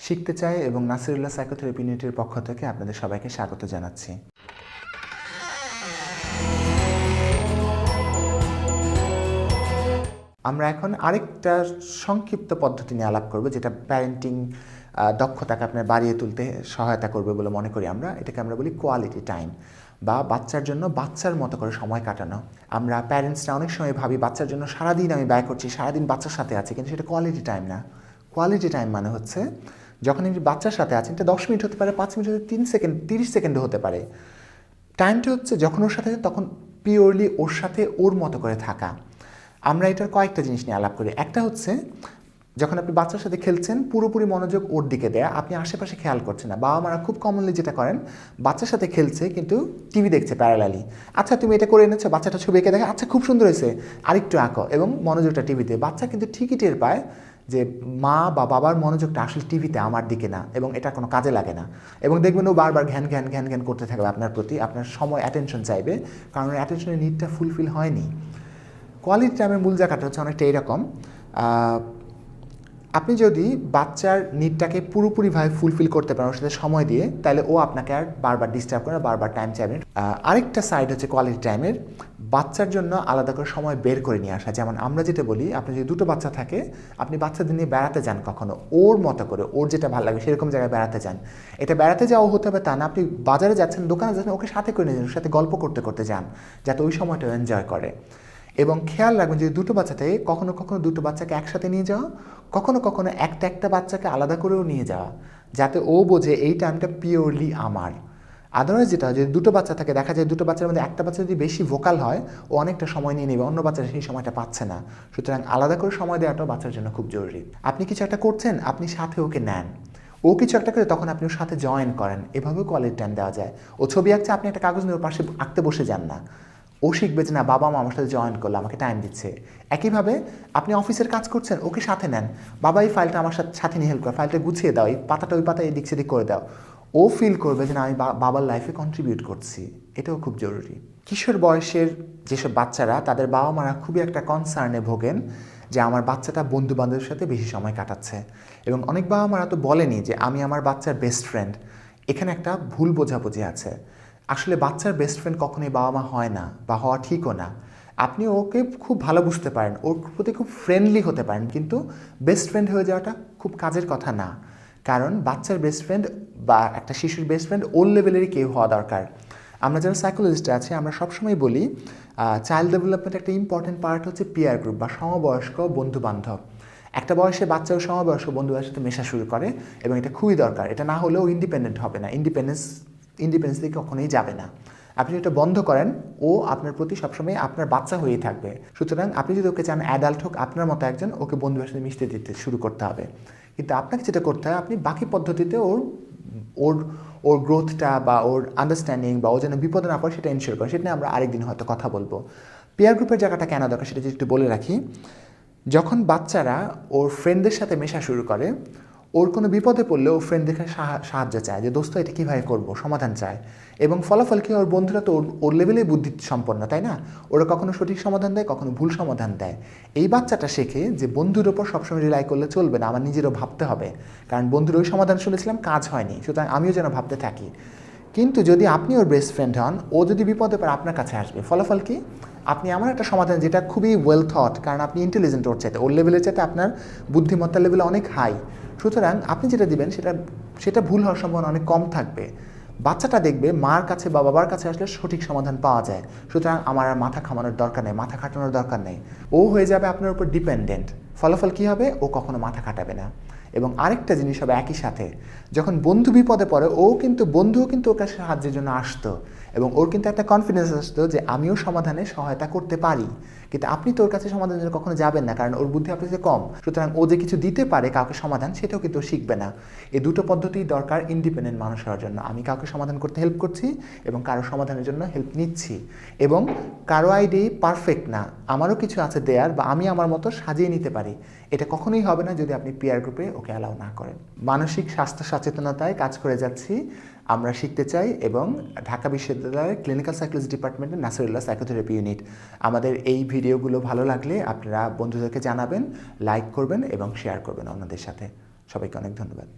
শিখতে চাই এবং নাসিরুল্লাহ সাইকোথেরাপি ইউনিটের পক্ষ থেকে আপনাদের সবাইকে স্বাগত জানাচ্ছি। আমরা এখন আরেকটা সংক্ষিপ্ত পদ্ধতি নিয়ে আলাপ করব, যেটা প্যারেন্টিং দক্ষতাকে আপনার বাড়িয়ে তুলতে সহায়তা করবে বলে মনে করি আমরা। এটাকে আমরা বলি কোয়ালিটি টাইম, বা বাচ্চার জন্য বাচ্চার মতো করে সময় কাটানো। আমরা প্যারেন্টসরা অনেক সময় ভাবি বাচ্চার জন্য সারাদিন আমি ব্যয় করছি, সারাদিন বাচ্চার সাথে আছি, কিন্তু সেটা কোয়ালিটি টাইম না। কোয়ালিটি টাইম মানে হচ্ছে যখন আপনি বাচ্চার সাথে আছেন, এটা 10 মিনিট হতে পারে, 5 মিনিট হতে 3 সেকেন্ড, 30 সেকেন্ডও হতে পারে। টাইমটা হচ্ছে যখন ওর সাথে তখন পিওরলি ওর সাথে ওর মতো করে থাকা। আমরা এটার কয়েকটা জিনিস নিয়ে আলাপ করি। একটা হচ্ছে যখন আপনি বাচ্চার সাথে খেলছেন, পুরোপুরি মনোযোগ ওর দিকে দেয়া, আপনি আশেপাশে খেয়াল করছেন না। বাবা মারা খুব কমনলি যেটা করেন, বাচ্চার সাথে খেলছে কিন্তু টিভি দেখছে প্যারালালি। আচ্ছা তুমি এটা করে এনেছো, বাচ্চাটা ছবি এঁকে দেখে, আচ্ছা খুব সুন্দর হয়েছে, আরেকটু আঁকো, এবং মনোযোগটা টিভিতে। বাচ্চা কিন্তু ঠিকই টের পায় যে মা বা বাবার মনোযোগটা আসলে টিভিতে, আমার দিকে না, এবং এটা কোনো কাজে লাগে না। এবং দেখবেন ও বারবার ঘ্যান ঘ্যান ঘ্যান ঘ্যান করতে থাকবে আপনার প্রতি, আপনার সময় অ্যাটেনশন চাইবে, কারণ অ্যাটেনশনের নিডটা ফুলফিল হয়নি। কোয়ালিটি টাইমের মূল জায়গাটা হচ্ছে অনেকটা এইরকম, আপনি যদি বাচ্চার নিডটাকে পুরোপুরিভাবে ফুলফিল করতে পারেন ওর সাথে সময় দিয়ে, তাহলে ও আপনাকে আর বারবার ডিস্টার্ব করে, বারবার টাইম চাইবেন। আরেকটা সাইড হচ্ছে কোয়ালিটি টাইমের, বাচ্চার জন্য আলাদা করে সময় বের করে নিয়ে আসা। যেমন আমরা যেটা বলি, আপনি যদি দুটো বাচ্চা থাকে, আপনি বাচ্চাদের নিয়ে বেড়াতে যান কখনো, ওর মতো করে, ওর যেটা ভালো লাগে সেরকম জায়গায় বেড়াতে যান। এটা বেড়াতে যাওয়া হতে হবে তা না, আপনি বাজারে যাচ্ছেন, দোকানে যাচ্ছেন, ওকে সাথে করে নিয়ে যান, ওর সাথে গল্প করতে করতে যান, যাতে ওই সময়টা এনজয় করে। এবং খেয়াল রাখবেন যে দুটো বাচ্চা থেকে কখনো কখনো দুটো বাচ্চাকে একসাথে নিয়ে যাওয়া, কখনো কখনো একটা একটা বাচ্চাকে আলাদা করেও নিয়ে যাওয়া, যাতে ও বোঝে এই টাইমটা পিওরলি আমার। আদারওয়াইজ যেটা হয়, যদি দুটো বাচ্চা থাকে, দেখা যায় দুটো বাচ্চার মধ্যে একটা বাচ্চা যদি বেশি ভোকাল হয়, ও অনেকটা সময় নিয়ে নেবে, অন্য বাচ্চারা সেই সময়টা পাচ্ছে না। সুতরাং আলাদা করে সময় দেওয়াটাও বাচ্চার জন্য খুব জরুরি। আপনি কিছু একটা করছেন, আপনি সাথে ওকে নেন, ও কিছু একটা করে তখন আপনি ওর সাথে জয়েন করেন, এভাবেও কোয়ালিটি টাইম দেওয়া যায়। ও ছবি আঁকছে, আপনি একটা কাগজ নিয়ে ওর পাশে আঁকতে বসে যান না, ও শিখবে যে না, বাবা মা আমার সাথে জয়েন করলো, আমাকে টাইম দিচ্ছে। একইভাবে আপনি অফিসের কাজ করছেন, ওকে সাথে নেন, বাবা এই ফাইলটা আমার সাথে নিয়ে হেল্প করো, ফাইলটা গুছিয়ে দাও, এই পাতাটা ওই পাতা এদিক সেদিক করে দাও। ও ফিল করবে যে না, আমি বাবার লাইফে কন্ট্রিবিউট করছি। এটাও খুব জরুরি। কিশোর বয়সের যেসব বাচ্চারা, তাদের বাবা মারা খুবই একটা কনসার্নে ভোগেন যে আমার বাচ্চাটা বন্ধু বান্ধবের সাথে বেশি সময় কাটাচ্ছে। এবং অনেক বাবা মারা তো বলেনি যে আমি আমার বাচ্চার বেস্ট ফ্রেন্ড। এখানে একটা ভুল বোঝাবুঝি আছে। আসলে বাচ্চার বেস্ট ফ্রেন্ড কখনোই বাবা মা হয় না, বা হওয়া ঠিকও না। আপনি ওকে খুব ভালো বুঝতে পারেন, ওর প্রতি খুব ফ্রেন্ডলি হতে পারেন, কিন্তু বেস্ট ফ্রেন্ড হয়ে যাওয়াটা খুব কাজের কথা না। কারণ বাচ্চার বেস্ট ফ্রেন্ড বা একটা শিশুর বেস্ট ফ্রেন্ড ওর লেভেলেরই কেউ হওয়া দরকার। আমরা যারা সাইকোলজিস্ট আছি, আমরা সবসময় বলি চাইল্ড ডেভেলপমেন্ট একটা ইম্পর্টেন্ট পার্ট হচ্ছে পিয়ার গ্রুপ বা সমবয়স্ক বন্ধু বান্ধব। একটা বয়সে বাচ্চা ও সমবয়স্ক বন্ধুদের সাথে মেশা শুরু করে, এবং এটা খুবই দরকার। এটা না হলেও ইন্ডিপেন্ডেন্ট হবে না, ইন্ডিপেন্ডেন্স দিকে কখনোই যাবে না। আপনি এটা বন্ধ করেন, ও আপনার প্রতি সবসময় আপনার বাচ্চা হয়েই থাকবে। সুতরাং আপনি যদি ওকে চান অ্যাডাল্ট হোক, আপনার মতো একজন, ওকে বন্ধুদের সাথে মিশতে দিতে শুরু করতে হবে। কিন্তু আপনাকে যেটা করতে হয়, আপনি বাকি পদ্ধতিতে ওর ওর ওর গ্রোথটা বা ওর আন্ডারস্ট্যান্ডিং বা ও যেন বিপদে না পড়ে সেটা এনশিওর করে। সেটা নিয়ে আমরা আরেকদিন হয়তো কথা বলবো। পিয়ার গ্রুপের জায়গাটা কেন দরকার সেটা যদি একটু বলে রাখি। যখন বাচ্চারা ওর ফ্রেন্ডদের সাথে মেশা শুরু করে, ওর কোনো বিপদে পড়লে ও ফ্রেন্ডদের সাহায্য চায়, যে দোস্ত এটা কীভাবে করবো, সমাধান চায়। এবং ফলাফল কী, ওর বন্ধুরা তো ওর লেভেলেই বুদ্ধি সম্পন্ন, তাই না? ওরা কখনো সঠিক সমাধান দেয়, কখনো ভুল সমাধান দেয়। এই বাচ্চাটা শেখে যে বন্ধুর ওপর সবসময় রিলাই করলে চলবে না, আমার নিজেরও ভাবতে হবে। কারণ বন্ধুর ওই সমাধান শুনেছিলাম, কাজ হয়নি, সুতরাং আমিও যেন ভাবতে থাকি। কিন্তু যদি আপনি ওর বেস্ট ফ্রেন্ড হন, ও যদি বিপদে পড়ে আপনার কাছে আসবে, ফলাফল কি, আপনি এমন একটা সমাধান যেটা খুবই ওয়েল থট, কারণ আপনি ইন্টেলিজেন্ট ওর চাইতে, ওর লেভেলের চাইতে আপনার বুদ্ধিমত্তার লেভেল অনেক হাই। সুতরাং আপনি যেটা দিবেন সেটা ভুল হওয়ার সম্ভাবনা অনেক কম থাকবে। বাচ্চাটা দেখবে মার কাছে বা বাবার কাছে আসলে সঠিক সমাধান পাওয়া যায়। সুতরাং আমার আর মাথা ঘামানোর দরকার নেই, মাথা খাটানোর দরকার নেই। ও হয়ে যাবে আপনার উপর ডিপেন্ডেন্ট। ফলাফল কী হবে, ও কখনো মাথা খাটাবে না। এবং আরেকটা জিনিস হবে, একই সাথে যখন বন্ধু বিপদে পড়ে, বন্ধুও কিন্তু ওর কাছে সাহায্যের জন্য আসতো, এবং ওর কিন্তু একটা কনফিডেন্স আসতো যে আমিও সমাধানে সহায়তা করতে পারি। কিন্তু আপনি তো ওর কাছে সমাধানের জন্য কখনো যাবেন না, কারণ ওর বুদ্ধি আপনার কাছে কম। সুতরাং ও যে কিছু দিতে পারে কাউকে সমাধান, সেটাও কিন্তু শিখবে না। এই দুটো পদ্ধতিই দরকার ইন্ডিপেন্ডেন্ট মানুষ হওয়ার জন্য। আমি কাউকে সমাধান করতে হেল্প করছি, এবং কারো সমাধানের জন্য হেল্প নিচ্ছি। এবং কারো আইডিয়া পারফেক্ট না, আমারও কিছু আছে দেয়ার, বা আমি আমার মতো সাজিয়ে নিতে পারি। এটা কখনোই হবে না যদি আপনি পিয়ার গ্রুপে ওকে অ্যালাউ না করেন। মানসিক স্বাস্থ্য সচেতনতায় কাজ করে যাচ্ছি আমরা শিখতে চাই, এবং ঢাকা বিশ্ববিদ্যালয়ের ক্লিনিক্যাল সাইকোলজি ডিপার্টমেন্টের নাসিরুল্লাহ সাইকোথেরাপি ইউনিট। আমাদের এই ভিডিওগুলো ভালো লাগলে আপনারা বন্ধুদেরকে জানাবেন, লাইক করবেন এবং শেয়ার করবেন অন্যদের সাথে। সবাইকে অনেক ধন্যবাদ।